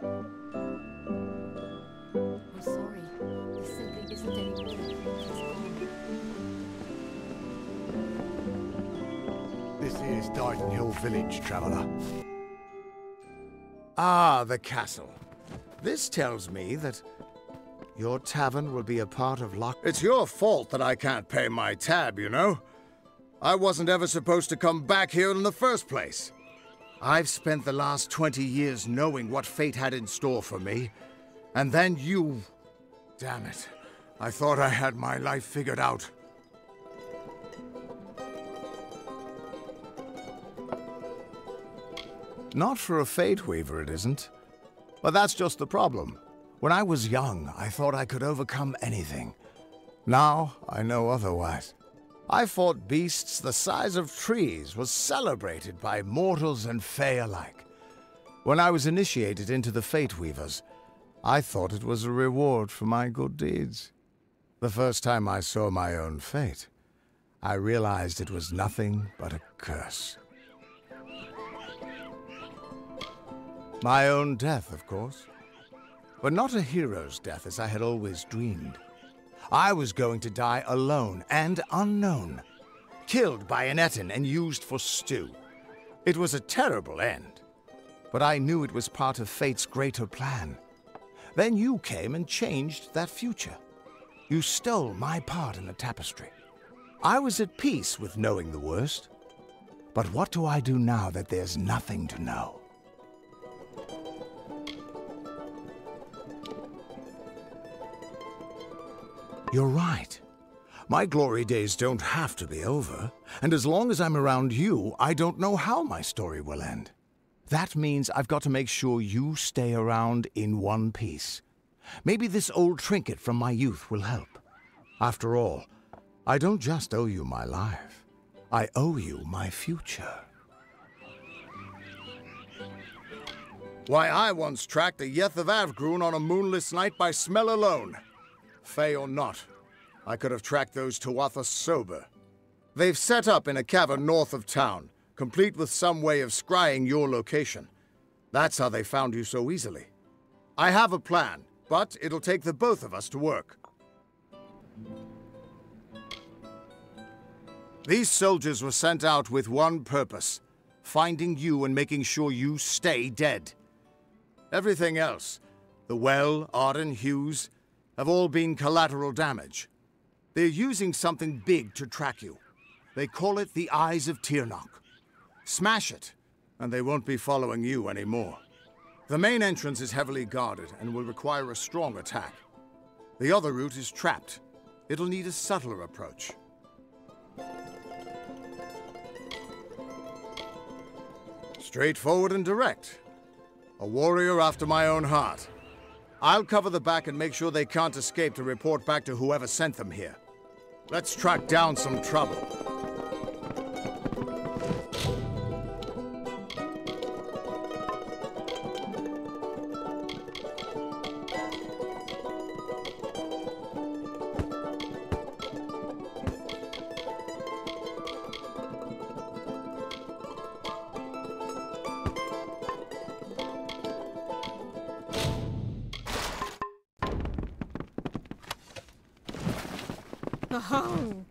I'm sorry. There simply isn't any more. This is Dighton Hill Village, traveller. Ah, the castle. This tells me that your tavern will be a part of Lock... It's your fault that I can't pay my tab, you know? I wasn't ever supposed to come back here in the first place. I've spent the last 20 years knowing what fate had in store for me. And then you... Damn it. I thought I had my life figured out. Not for a Fate Weaver, it isn't. But that's just the problem. When I was young, I thought I could overcome anything. Now, I know otherwise. I fought beasts the size of trees, was celebrated by mortals and Fae alike. When I was initiated into the Fate Weavers, I thought it was a reward for my good deeds. The first time I saw my own fate, I realized it was nothing but a curse. My own death, of course. But not a hero's death as I had always dreamed. I was going to die alone and unknown, killed by an Etin and used for stew. It was a terrible end, but I knew it was part of fate's greater plan. Then you came and changed that future. You stole my part in the tapestry. I was at peace with knowing the worst. But what do I do now that there's nothing to know? You're right. My glory days don't have to be over, and as long as I'm around you, I don't know how my story will end. That means I've got to make sure you stay around in one piece. Maybe this old trinket from my youth will help. After all, I don't just owe you my life. I owe you my future. Why, I once tracked a Yeth of Avgrun on a moonless night by smell alone. Fey or not, I could have tracked those Tuatha sober. They've set up in a cavern north of town, complete with some way of scrying your location. That's how they found you so easily. I have a plan, but it'll take the both of us to work. These soldiers were sent out with one purpose: finding you and making sure you stay dead. Everything else, the Well, Arden, Hughes, have all been collateral damage. They're using something big to track you. They call it the Eyes of Tirnoch. Smash it, and they won't be following you anymore. The main entrance is heavily guarded and will require a strong attack. The other route is trapped. It'll need a subtler approach. Straightforward and direct. A warrior after my own heart. I'll cover the back and make sure they can't escape to report back to whoever sent them here. Let's track down some trouble. Oh.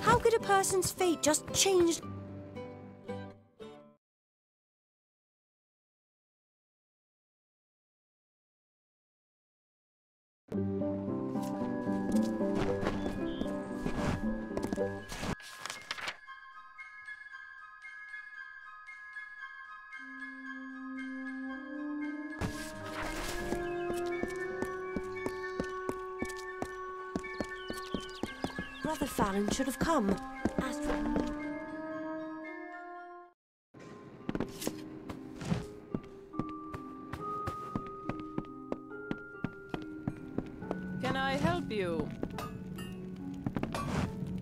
How could a person's fate just change? Brother Fallon should have come. Can I help you?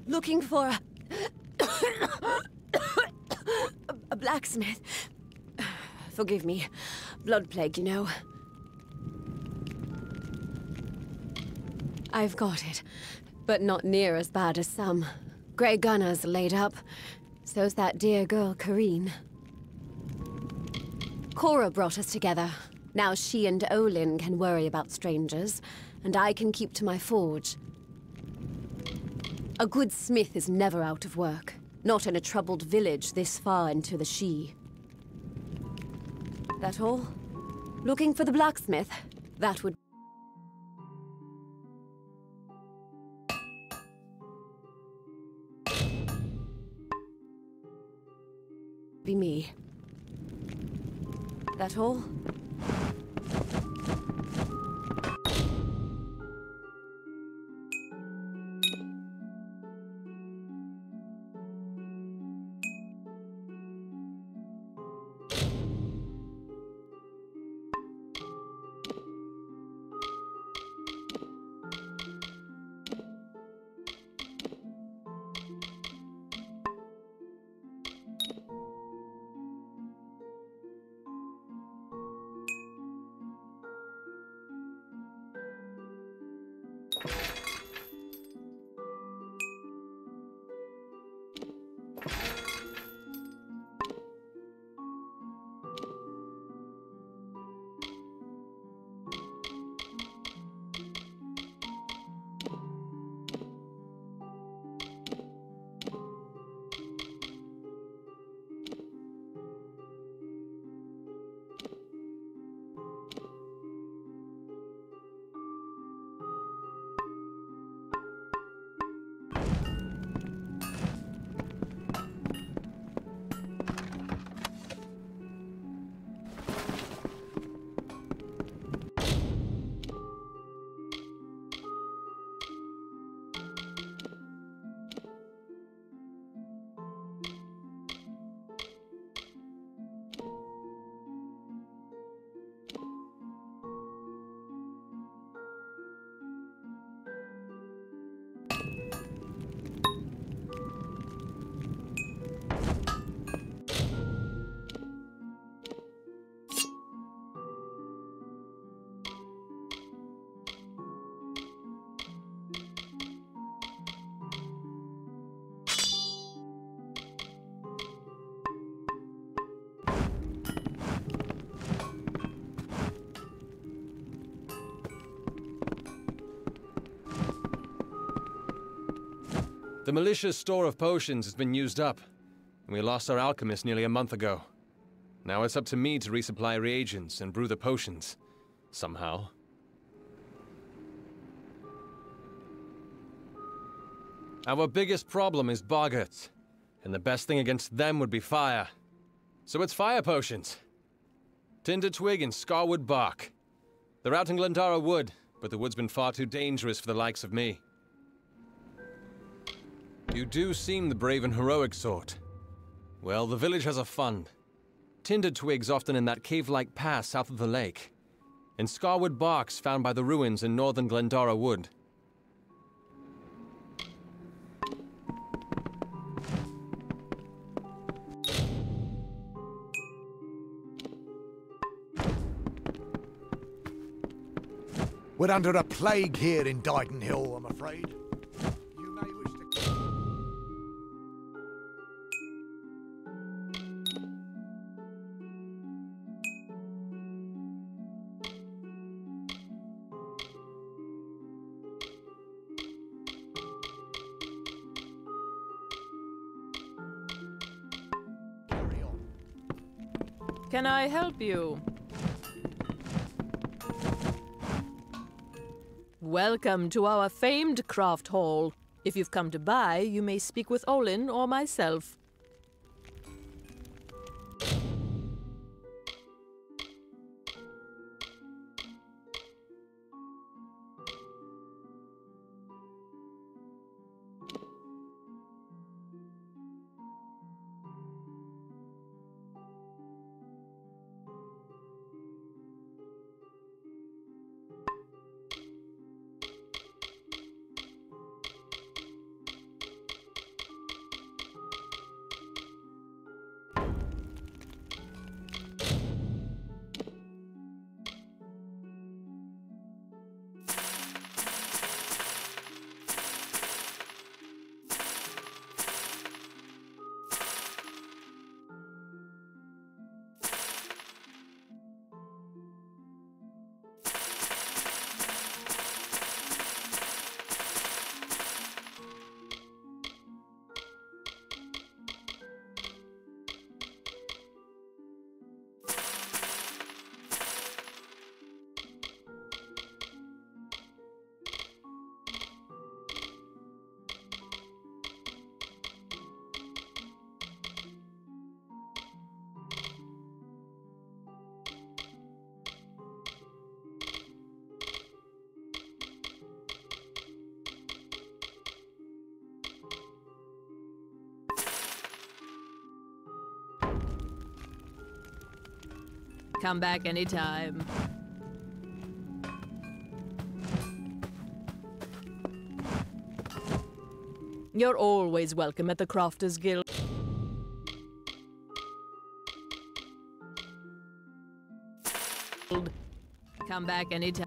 Looking for a blacksmith. Forgive me. Blood plague, you know. I've got it, but not near as bad as some. Grey Gunner's laid up. So's that dear girl, Kareen. Cora brought us together. Now she and Olin can worry about strangers, and I can keep to my forge. A good smith is never out of work. Not in a troubled village this far into the She. That all? Looking for the blacksmith? That would... be me. That all? The militia's store of potions has been used up, and we lost our alchemist nearly a month ago. Now it's up to me to resupply reagents and brew the potions. Somehow. Our biggest problem is boggarts, and the best thing against them would be fire. So it's fire potions. Tinder twig and scarwood bark. They're out in Glendara Wood, but the wood's been far too dangerous for the likes of me. You do seem the brave and heroic sort. Well, the village has a fund. Tinder twigs often in that cave-like pass south of the lake, and scarwood barks found by the ruins in northern Glendara Wood. We're under a plague here in Dighton Hill, I'm afraid. You may wish to... Carry on. Can I help you? Welcome to our famed craft hall. If you've come to buy, you may speak with Olin or myself. Come back anytime. You're always welcome at the Crafters Guild. Come back anytime.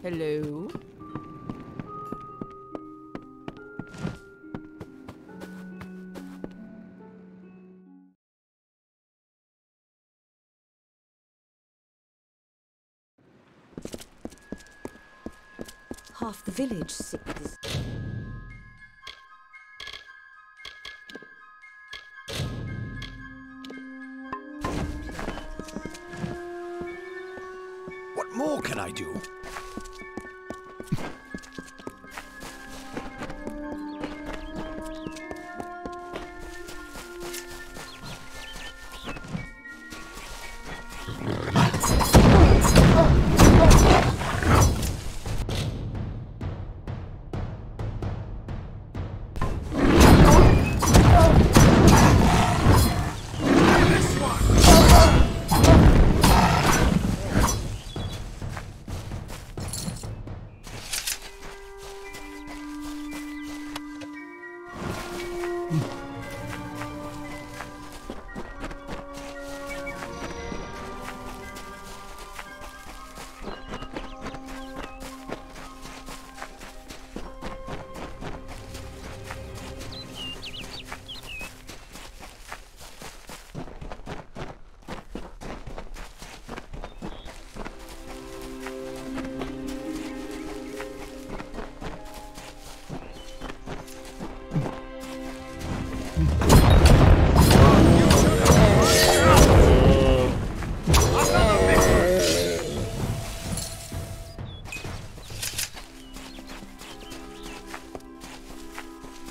Hello? Half the village sings. What more can I do?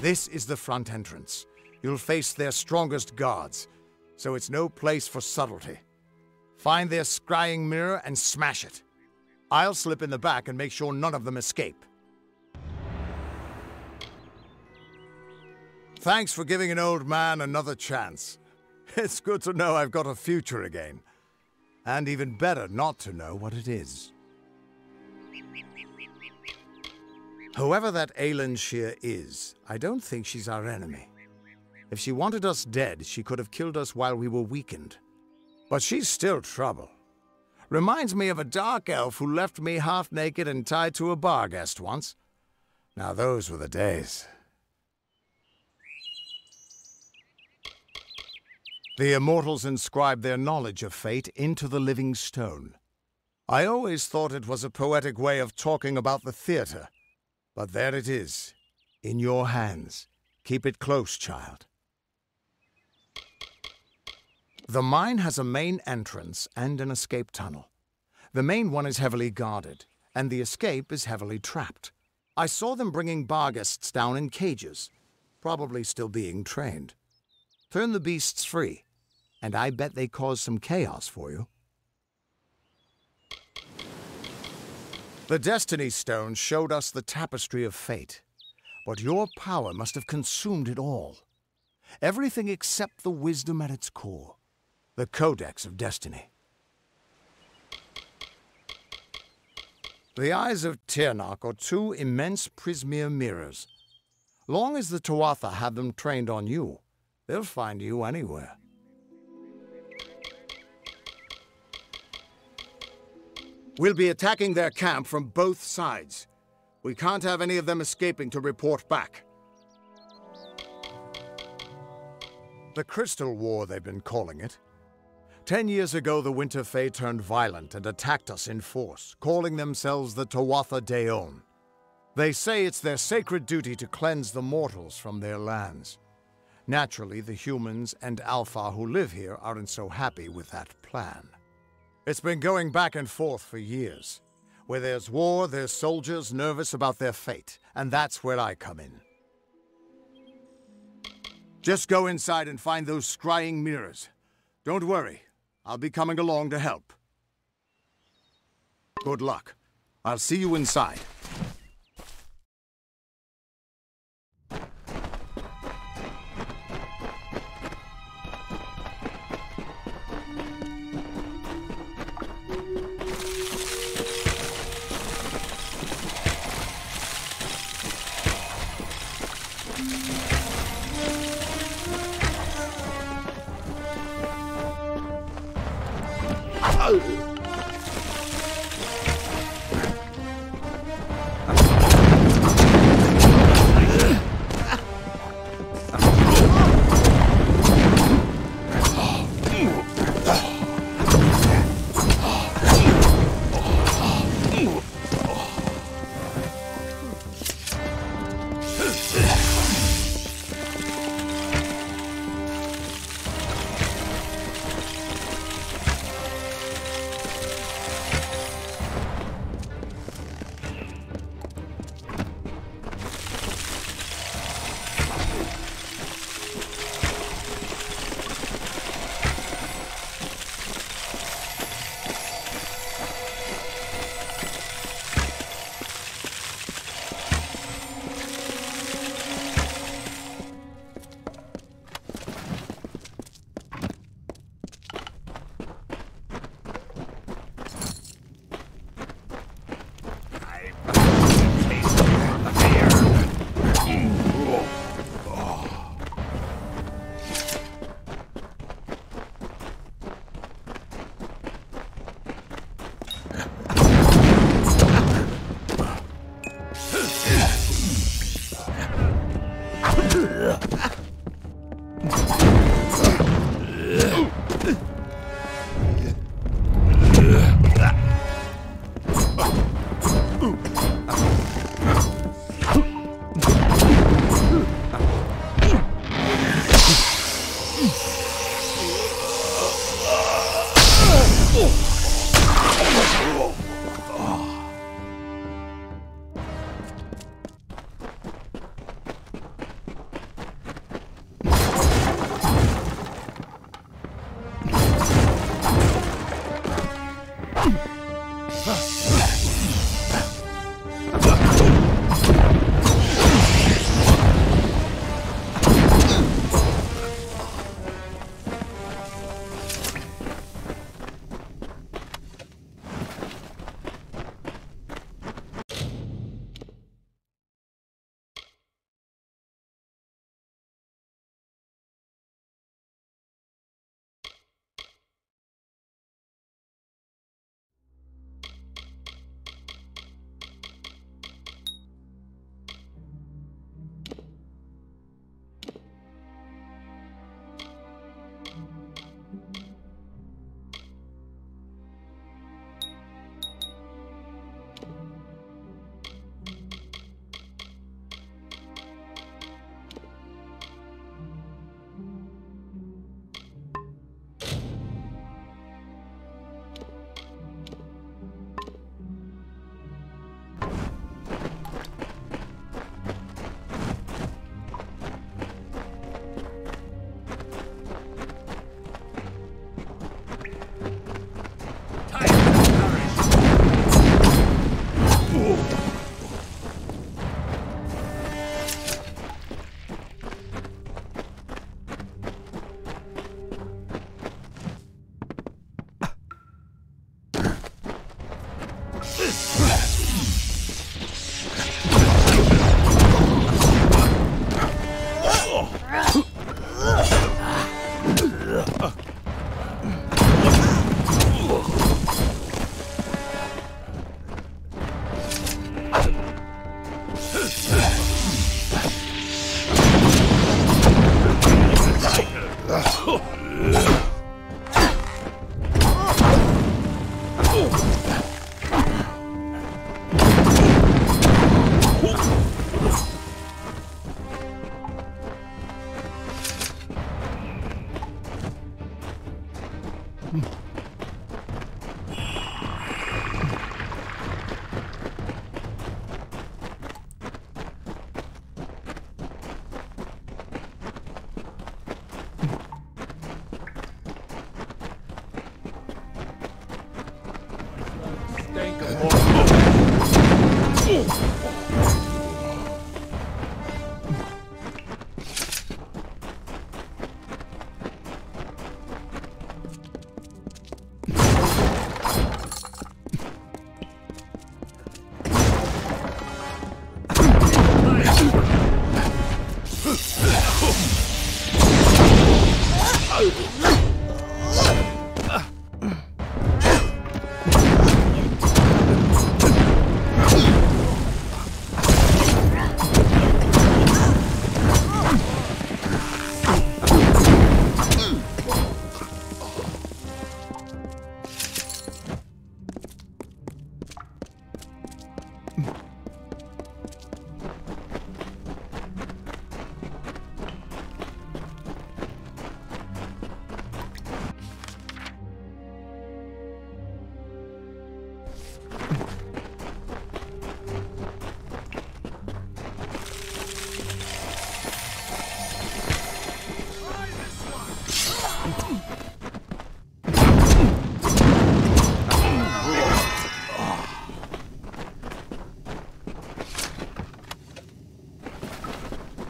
This is the front entrance. You'll face their strongest guards, so it's no place for subtlety. Find their scrying mirror and smash it. I'll slip in the back and make sure none of them escape. Thanks for giving an old man another chance. It's good to know I've got a future again. And even better not to know what it is. Whoever that Aelin Shear is, I don't think she's our enemy. If she wanted us dead, she could have killed us while we were weakened. But she's still trouble. Reminds me of a dark elf who left me half naked and tied to a bar guest once. Now those were the days. The immortals inscribed their knowledge of fate into the living stone. I always thought it was a poetic way of talking about the theater. But there it is, in your hands. Keep it close, child. The mine has a main entrance and an escape tunnel. The main one is heavily guarded, and the escape is heavily trapped. I saw them bringing barghests down in cages, probably still being trained. Turn the beasts free, and I bet they cause some chaos for you. The Destiny Stone showed us the tapestry of fate, but your power must have consumed it all. Everything except the wisdom at its core, the Codex of Destiny. The eyes of Tirnoch are two immense Prismere mirrors. Long as the Tuatha have them trained on you, they'll find you anywhere. We'll be attacking their camp from both sides. We can't have any of them escaping to report back. The Crystal War, they've been calling it. 10 years ago, the Winter Fae turned violent and attacked us in force, calling themselves the Tuatha Daon. They say it's their sacred duty to cleanse the mortals from their lands. Naturally, the humans and Alpha who live here aren't so happy with that plan. It's been going back and forth for years. Where there's war, there's soldiers nervous about their fate, and that's where I come in. Just go inside and find those scrying mirrors. Don't worry, I'll be coming along to help. Good luck. I'll see you inside.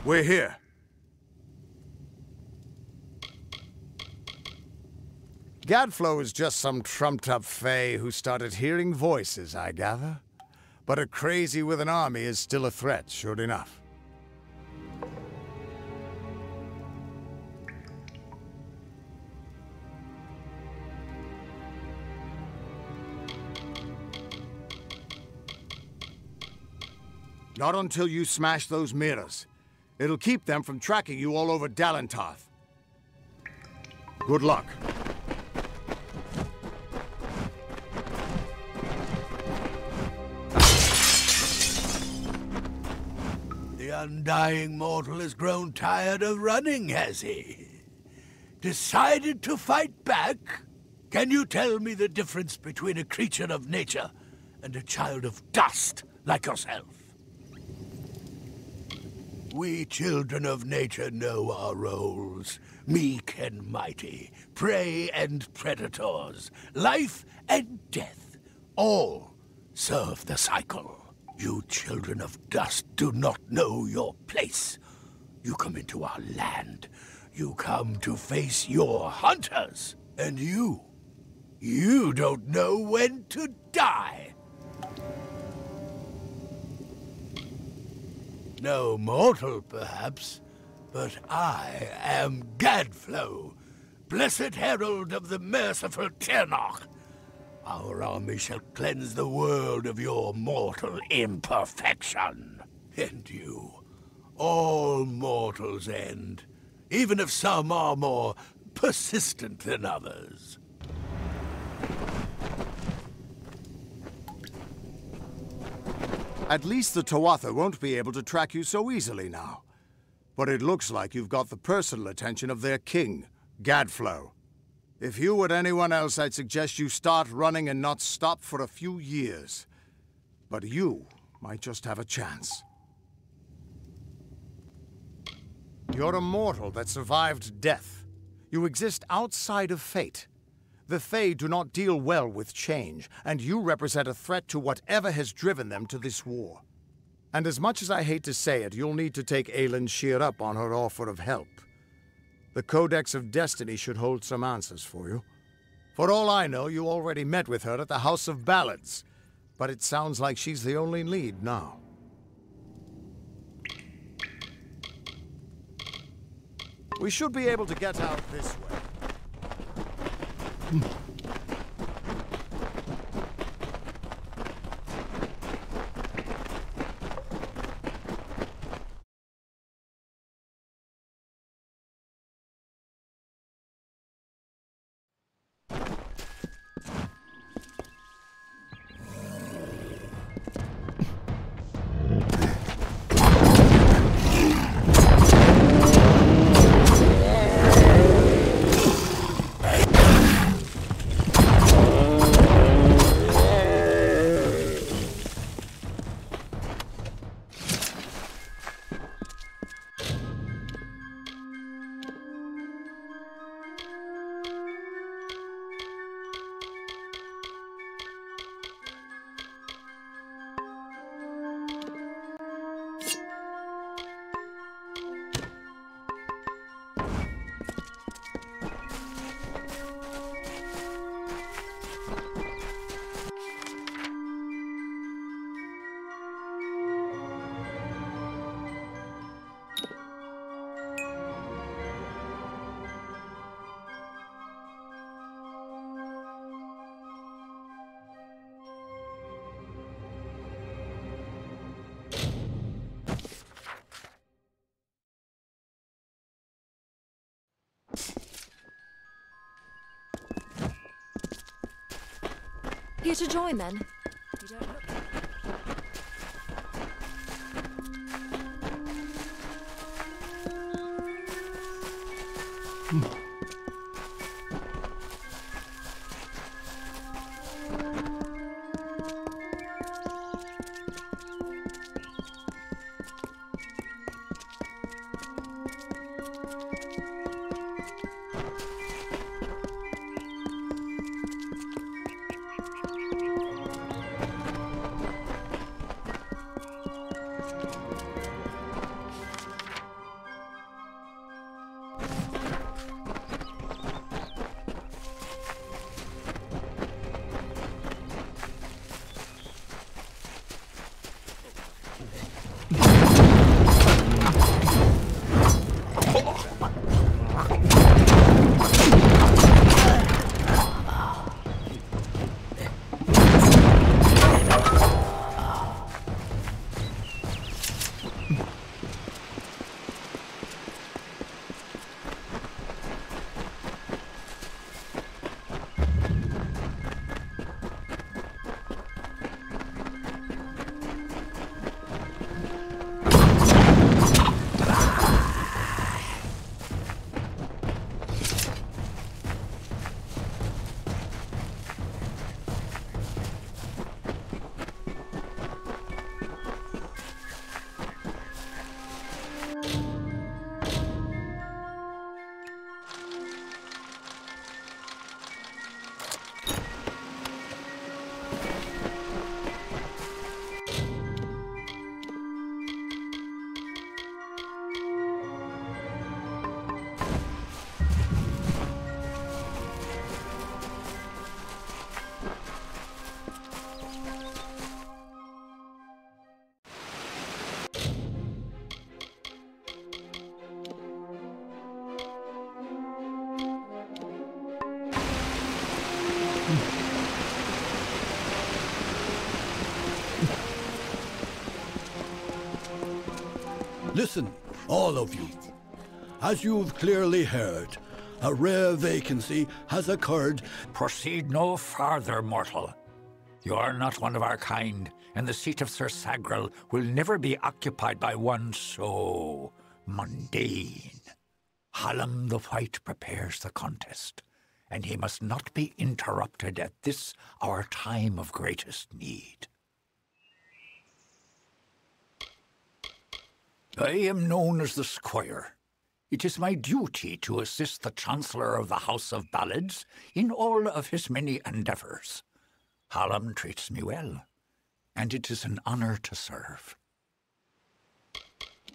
We're here. Gadflow is just some trumped-up fae who started hearing voices, I gather. But a crazy with an army is still a threat, sure enough. Not until you smash those mirrors. It'll keep them from tracking you all over Dalentarth. Good luck. The undying mortal has grown tired of running, has he? Decided to fight back? Can you tell me the difference between a creature of nature and a child of dust like yourself? We children of nature know our roles. Meek and mighty, prey and predators, life and death, all serve the cycle. You children of dust do not know your place. You come into our land. You come to face your hunters. And you don't know when to die. No mortal, perhaps, but I am Gadflow, blessed herald of the merciful Ternach. Our army shall cleanse the world of your mortal imperfection. And you, all mortals end, even if some are more persistent than others. At least the Tuatha won't be able to track you so easily now. But it looks like you've got the personal attention of their king, Gadflow. If you were anyone else, I'd suggest you start running and not stop for a few years. But you might just have a chance. You're a mortal that survived death. You exist outside of fate. The Fae do not deal well with change, and you represent a threat to whatever has driven them to this war. And as much as I hate to say it, you'll need to take Aelin Shear up on her offer of help. The Codex of Destiny should hold some answers for you. For all I know, you already met with her at the House of Ballads, but it sounds like she's the only lead now. We should be able to get out this way. Here to join, then? You don't look... Listen, all of you. As you've clearly heard, a rare vacancy has occurred. Proceed no farther, mortal. You are not one of our kind, and the seat of Sir Sagrel will never be occupied by one so mundane. Hallam the White prepares the contest, and he must not be interrupted at this our time of greatest need. I am known as the Squire. It is my duty to assist the Chancellor of the House of Ballads in all of his many endeavours. Hallam treats me well, and it is an honour to serve.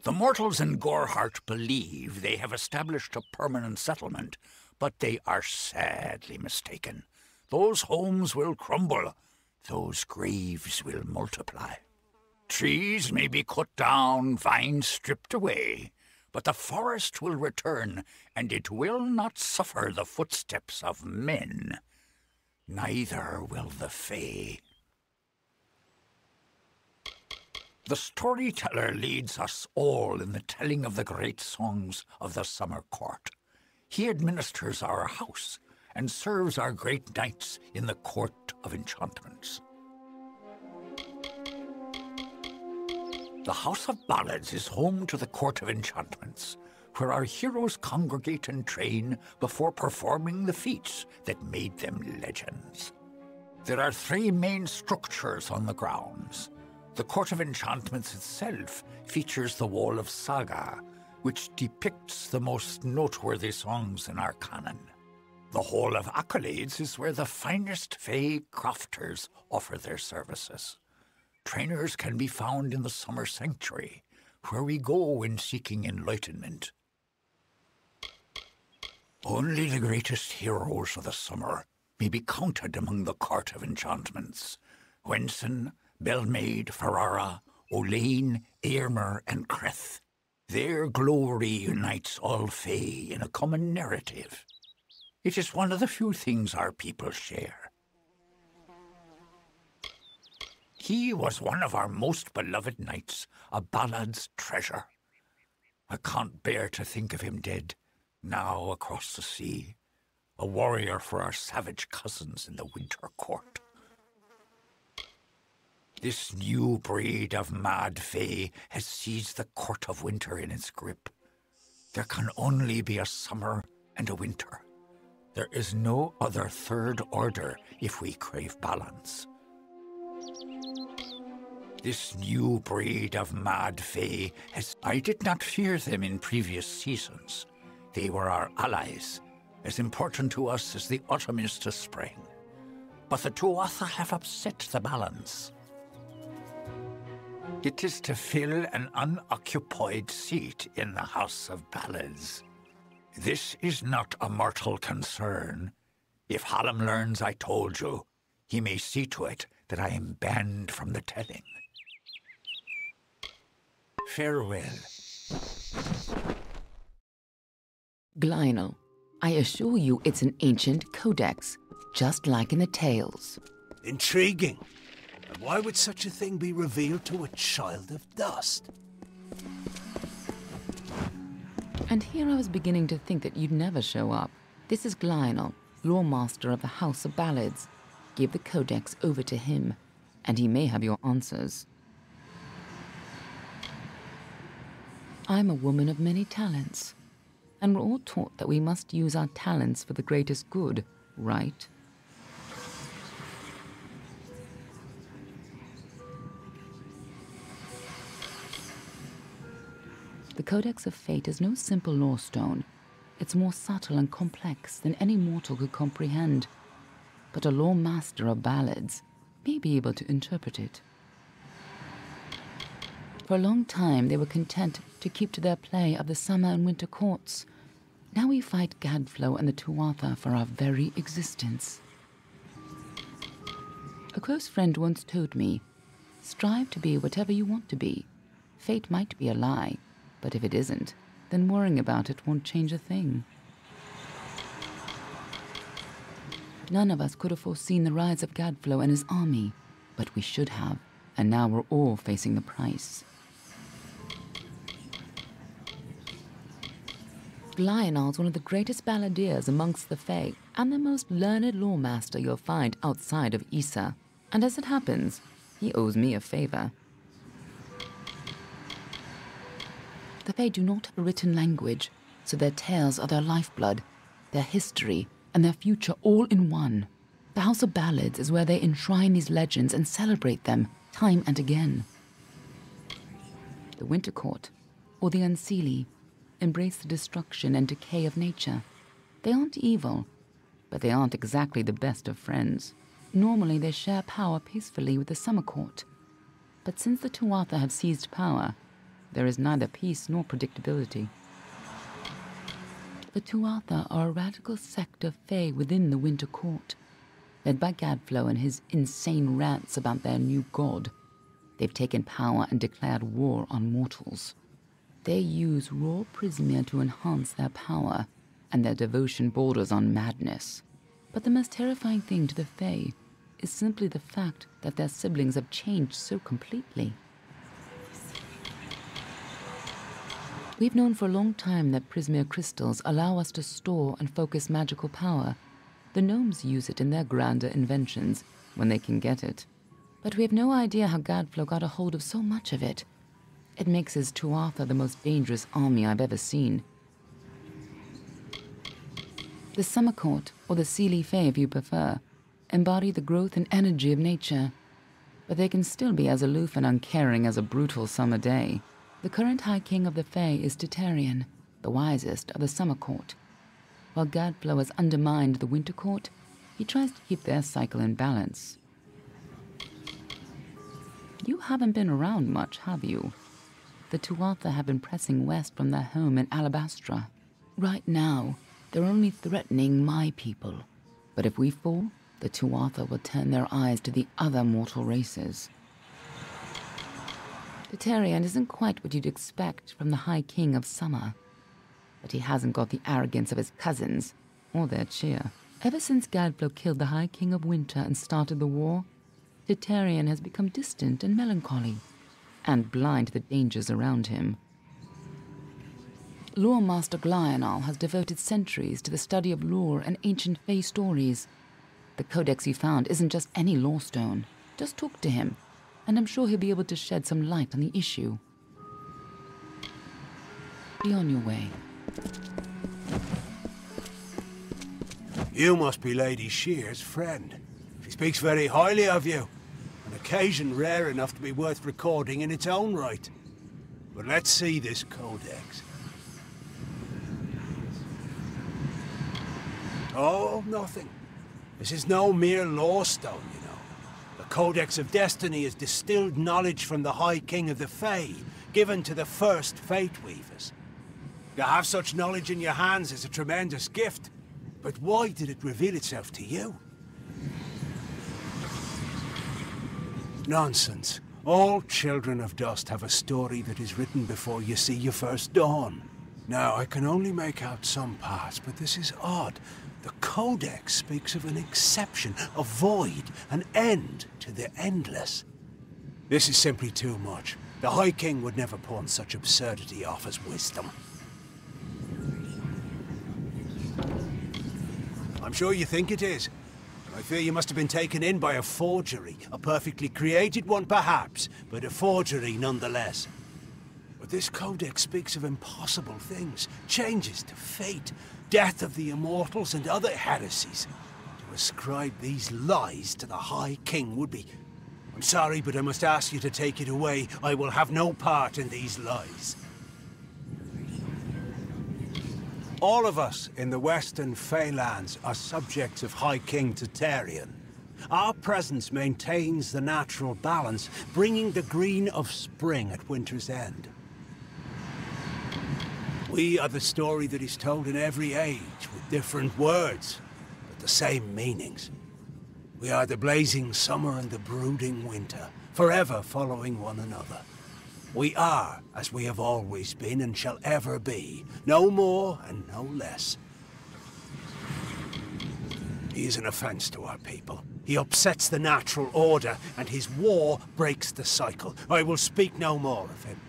The mortals in Gorehart believe they have established a permanent settlement, but they are sadly mistaken. Those homes will crumble, those graves will multiply. Trees may be cut down, vines stripped away, but the forest will return, and it will not suffer the footsteps of men. Neither will the Fae. The storyteller leads us all in the telling of the great songs of the summer court. He administers our house and serves our great knights in the court of enchantments. The House of Ballads is home to the Court of Enchantments, where our heroes congregate and train before performing the feats that made them legends. There are 3 main structures on the grounds. The Court of Enchantments itself features the Wall of Saga, which depicts the most noteworthy songs in our canon. The Hall of Accolades is where the finest Fae crafters offer their services. Trainers can be found in the Summer Sanctuary, where we go when seeking enlightenment. Only the greatest heroes of the summer may be counted among the Court of Enchantments. Wenson, Belmaid, Ferrara, Olaine, Aylmer, and Creth. Their glory unites all Fae in a common narrative. It is one of the few things our people share. He was one of our most beloved knights, a ballad's treasure. I can't bear to think of him dead, now across the sea, a warrior for our savage cousins in the Winter Court. This new breed of mad fae has seized the Court of Winter in its grip. There can only be a summer and a winter. There is no other third order if we crave balance. This new breed of mad fae has... I did not fear them in previous seasons. They were our allies, as important to us as the autumn is to spring. But the Tuatha have upset the balance. It is to fill an unoccupied seat in the House of Ballads. This is not a mortal concern. If Hallam learns I told you, he may see to it that I am banned from the telling. Farewell. Glynel, I assure you it's an ancient codex, just like in the tales. Intriguing. And why would such a thing be revealed to a child of dust? And here I was beginning to think that you'd never show up. This is Glynel, Lore Master of the House of Ballads. Give the codex over to him, and he may have your answers. I'm a woman of many talents, and we're all taught that we must use our talents for the greatest good, right? The Codex of Fate is no simple lore stone. It's more subtle and complex than any mortal could comprehend. But a lore master of ballads may be able to interpret it. For a long time, they were content to keep to their play of the summer and winter courts. Now we fight Gadflow and the Tuatha for our very existence. A close friend once told me, strive to be whatever you want to be. Fate might be a lie, but if it isn't, then worrying about it won't change a thing. None of us could have foreseen the rise of Gadflow and his army, but we should have, and now we're all facing the price. Glynel's one of the greatest balladeers amongst the Fae, and the most learned lore master you'll find outside of Issa. And as it happens, he owes me a favor. The Fae do not have a written language, so their tales are their lifeblood, their history, and their future all in one. The House of Ballads is where they enshrine these legends and celebrate them time and again. The Winter Court, or the Unseelie, embrace the destruction and decay of nature. They aren't evil, but they aren't exactly the best of friends. Normally they share power peacefully with the Summer Court. But since the Tuatha have seized power, there is neither peace nor predictability. The Tuatha are a radical sect of Fae within the Winter Court, led by Gadflow and his insane rants about their new god. They've taken power and declared war on mortals. They use raw Prismia to enhance their power, and their devotion borders on madness. But the most terrifying thing to the Fae is simply the fact that their siblings have changed so completely. We've known for a long time that Prismia crystals allow us to store and focus magical power. The gnomes use it in their grander inventions, when they can get it. But we have no idea how Gadflow got a hold of so much of it. It makes his Tuatha the most dangerous army I've ever seen. The Summer Court, or the Seelie Fae if you prefer, embody the growth and energy of nature, but they can still be as aloof and uncaring as a brutal summer day. The current High King of the Fae is Titarian, the wisest of the Summer Court. While Gadflow has undermined the Winter Court, he tries to keep their cycle in balance. You haven't been around much, have you? The Tuatha have been pressing west from their home in Alabastra. Right now, they're only threatening my people. But if we fall, the Tuatha will turn their eyes to the other mortal races. Titarian isn't quite what you'd expect from the High King of Summer. But he hasn't got the arrogance of his cousins, or their cheer. Ever since Gadflow killed the High King of Winter and started the war, Titarian has become distant and melancholy, and blind to the dangers around him. Lore Master Glynel has devoted centuries to the study of lore and ancient Fae stories. The codex he found isn't just any lore stone. Just talk to him, and I'm sure he'll be able to shed some light on the issue. Be on your way. You must be Lady Shear's friend. She speaks very highly of you. An occasion rare enough to be worth recording in its own right. But let's see this codex. Oh, nothing. This is no mere lawstone, you know. The Codex of Destiny is distilled knowledge from the High King of the Fae, given to the first Fate Weavers. To have such knowledge in your hands is a tremendous gift. But why did it reveal itself to you? Nonsense. All children of dust have a story that is written before you see your first dawn. Now, I can only make out some parts, but this is odd. The Codex speaks of an exception, a void, an end to the endless. This is simply too much. The High King would never pawn such absurdity off as wisdom. I'm sure you think it is. I fear you must have been taken in by a forgery. A perfectly created one, perhaps, but a forgery nonetheless. But this codex speaks of impossible things, changes to fate, death of the immortals, and other heresies. To ascribe these lies to the High King would be... I'm sorry, but I must ask you to take it away. I will have no part in these lies. All of us in the Western Feylands are subjects of High King Tatarian. Our presence maintains the natural balance, bringing the green of spring at winter's end. We are the story that is told in every age, with different words, but the same meanings. We are the blazing summer and the brooding winter, forever following one another. We are, as we have always been and shall ever be, no more and no less. He is an offense to our people. He upsets the natural order, and his war breaks the cycle. I will speak no more of him.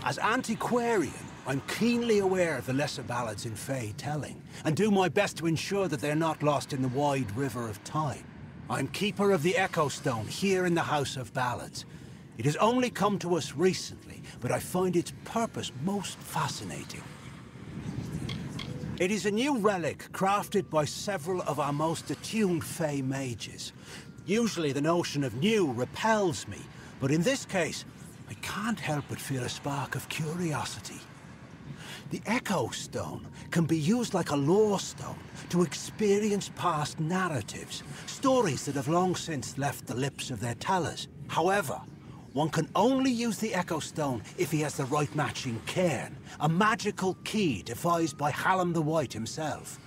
As antiquarian, I'm keenly aware of the lesser ballads in Fey telling, and do my best to ensure that they're not lost in the wide river of time. I'm keeper of the Echo Stone here in the House of Ballads. It has only come to us recently, but I find its purpose most fascinating. It is a new relic crafted by several of our most attuned Fey mages. Usually the notion of new repels me, but in this case, I can't help but feel a spark of curiosity. The Echo Stone can be used like a lore stone to experience past narratives, stories that have long since left the lips of their tellers. However, one can only use the Echo Stone if he has the right matching cairn, a magical key devised by Hallam the White himself.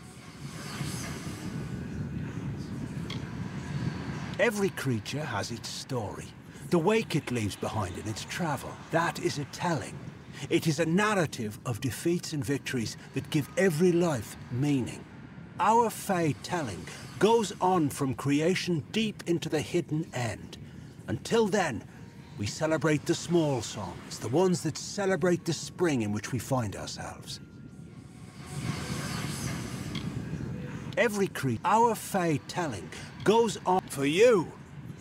Every creature has its story, the wake it leaves behind in its travel. That is a telling. It is a narrative of defeats and victories that give every life meaning. Our Fey telling goes on from creation deep into the hidden end. Until then, we celebrate the small songs, the ones that celebrate the spring in which we find ourselves. Our Fey telling goes on. For you,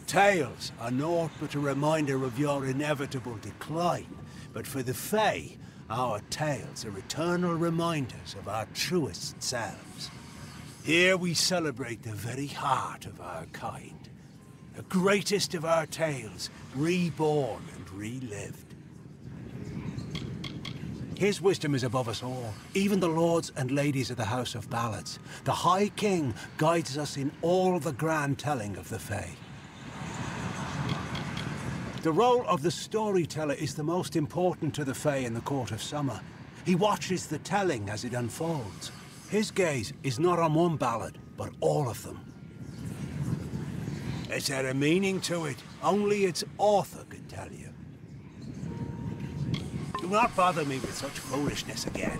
tales are naught but a reminder of your inevitable decline. But for the Fae, our tales are eternal reminders of our truest selves. Here we celebrate the very heart of our kind. The greatest of our tales, reborn and relived. His wisdom is above us all, even the lords and ladies of the House of Ballads. The High King guides us in all the grand telling of the Fae. The role of the storyteller is the most important to the Fae in the Court of Summer. He watches the telling as it unfolds. His gaze is not on one ballad, but all of them. Is there a meaning to it? Only its author can tell you. Do not bother me with such foolishness again.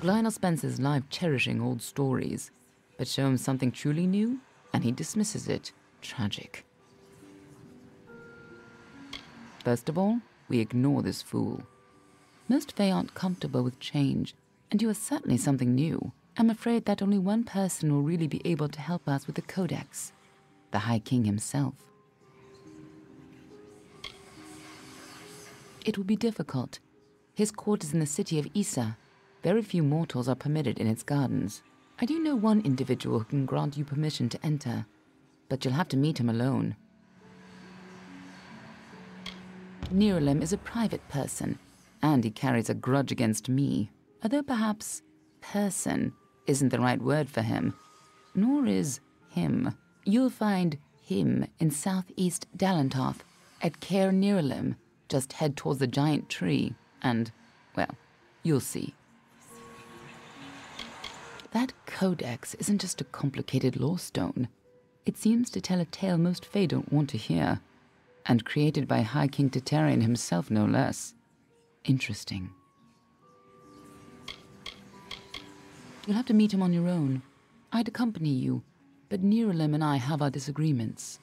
Lionel spends his life cherishing old stories, but show him something truly new, and he dismisses it. Tragic. First of all, we ignore this fool. Most Fae aren't comfortable with change, and you are certainly something new. I'm afraid that only one person will really be able to help us with the Codex. the High King himself. It will be difficult. His court is in the city of Issa. Very few mortals are permitted in its gardens. I do know one individual who can grant you permission to enter, but you'll have to meet him alone. Nirelem is a private person, and he carries a grudge against me, although perhaps person isn't the right word for him, nor is him. You'll find him in southeast Dalantoth, at Caer Nirelem. Just head towards the giant tree, and, well, you'll see. That codex isn't just a complicated lore stone. It seems to tell a tale most Fae don't want to hear, and created by High King Titarian himself, no less. Interesting. You'll have to meet him on your own. I'd accompany you, but Nirelem and I have our disagreements.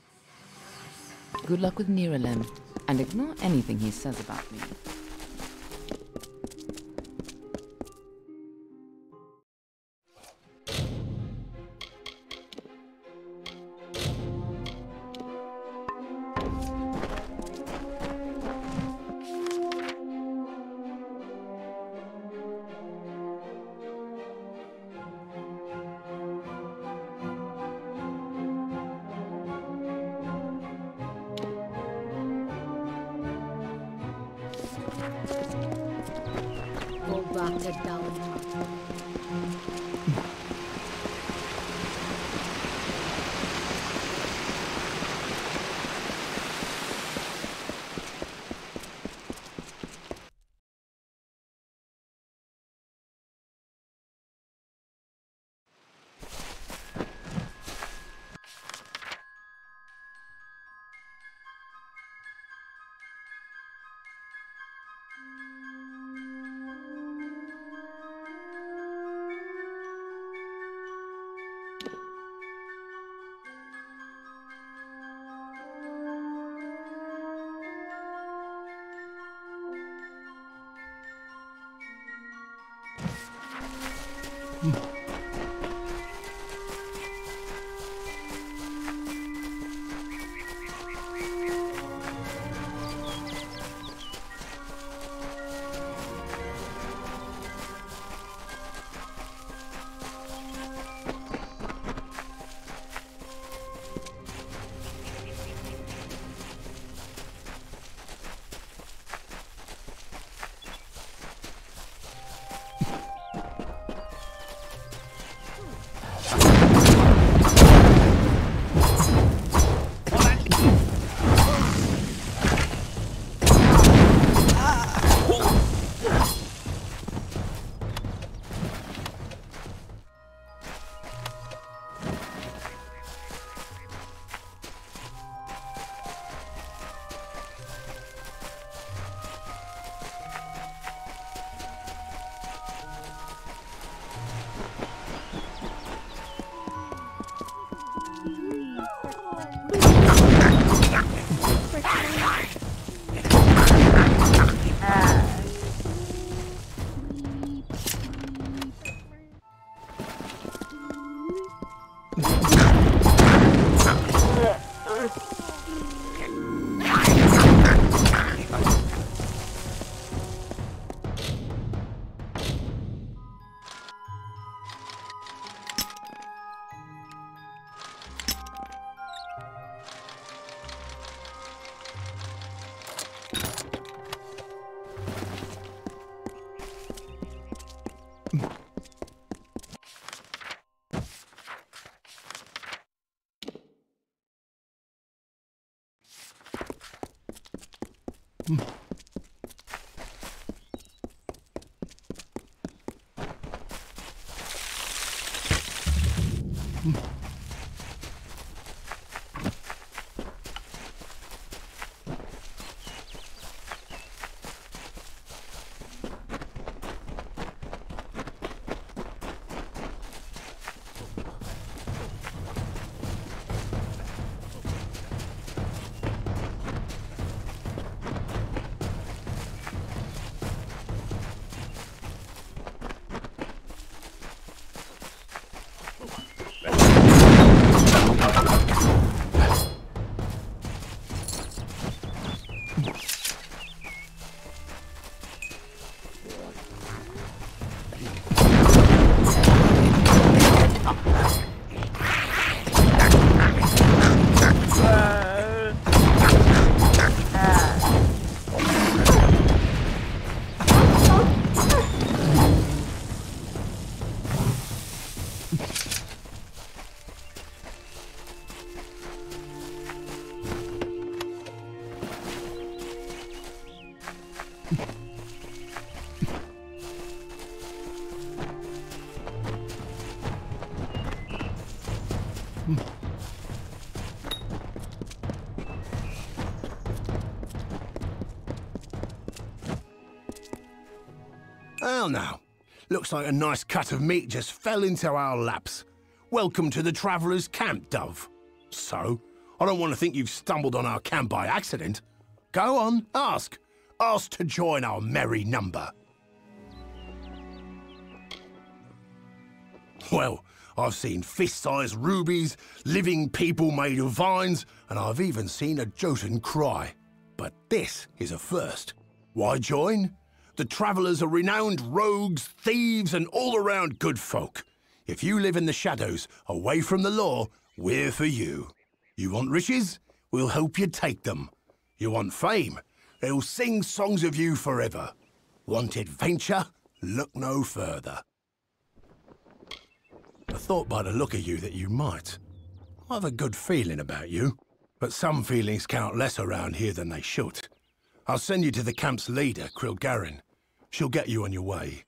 Good luck with Nirelem, and ignore anything he says about me. Go back to Dalantoth. Well now, looks like a nice cut of meat just fell into our laps. Welcome to the Traveller's Camp, Dove. So, I don't want to think you've stumbled on our camp by accident. Go on, ask. Ask to join our merry number. Well, I've seen fist-sized rubies, living people made of vines, and I've even seen a Jotun cry. But this is a first. Why join? The Travellers are renowned rogues, thieves, and all-around good folk. If you live in the shadows, away from the law, we're for you. You want riches? We'll help you take them. You want fame? They'll sing songs of you forever. Want adventure? Look no further. I thought by the look of you that you might. I have a good feeling about you, but some feelings count less around here than they should. I'll send you to the camp's leader, Krilgarin. She'll get you on your way.